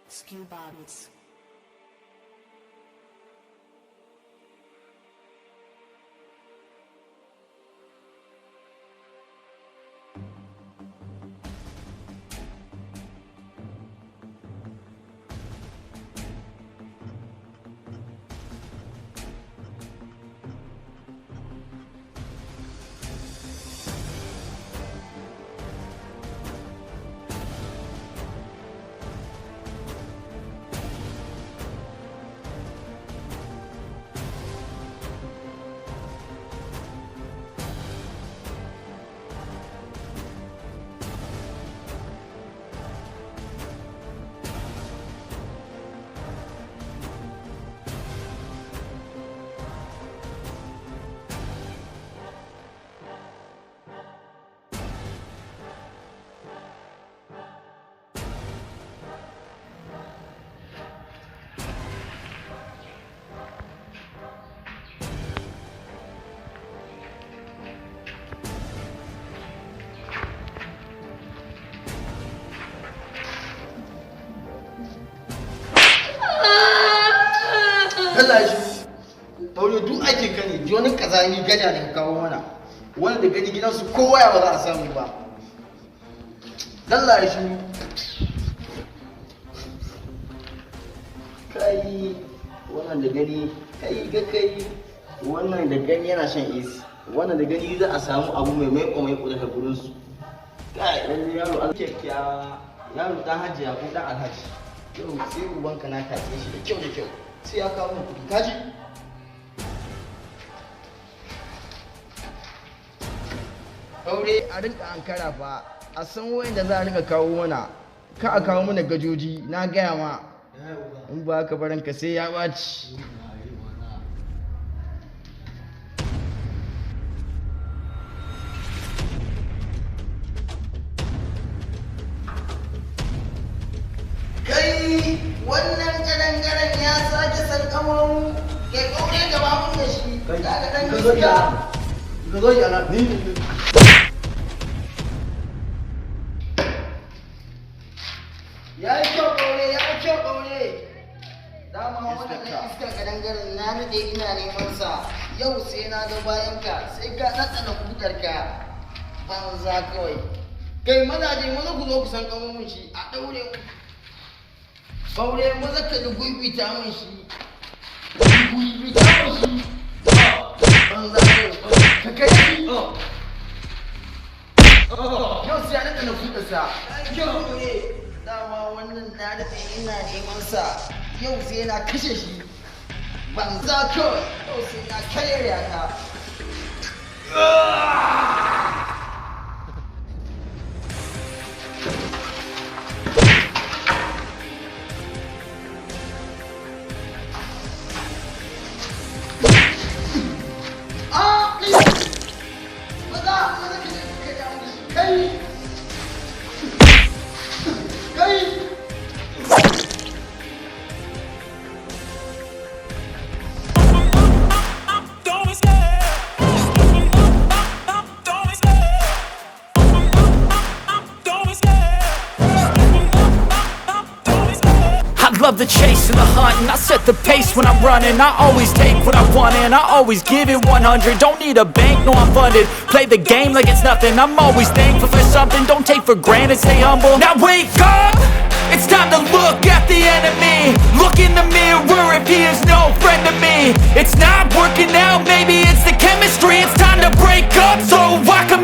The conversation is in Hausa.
Skill Bobbies. Allah shi taure duk aikin ka ne wani kazami gada ne kawo mana wani da gani gidansu kowa ya ba za a samu ba. Allah shi kai wannan da gani kai ga kai wannan da gani yana shan AC wannan da gani za a samu abu mai maiko daga gurin su. Kai dan yaro an kyakkyawa yaro dan hajiya ko dan alhaji yau sai ubanka na kace shi da kyau sai ya kawo kuɗi kaji. Aure a rinka ankara fa a san wayanda za a rinka kawo mana ka a kawo mana gajoji na gaya ma in ba ka baranka sai ya ɓaci. Kai wannan kadangaren ya sake sarkamon ke kaure gaba mun da shi kaga dan gaskiya ka zo yana ni ya yi kyau kaure dama wannan iskar kadangaren na nade ina neman sa yau sai na ga bayan ka sai ka ɗanɗana kudar ka banza kawai kai mazaje maza ku zo ku san kamar mun shi a daure mu Baure maza ka da gwiwita mun shi banza ka kai shi yau sai a na kuɗa sa kyau ne dama wannan na daɗe ina neman sa yau sai na kashe shi banza kawai yau sai na karya ta. Love the chase and the hunt, and I set the pace when I'm running. I always take what I want and I always give it 100. Don't need a bank, no I'm funded. Play the game like it's nothing. I'm always thankful for something. Don't take for granted, stay humble. Now wake up, it's time to look at the enemy. Look in the mirror if he is no friend to me. It's not working out, maybe it's the chemistry. It's time to break up so I can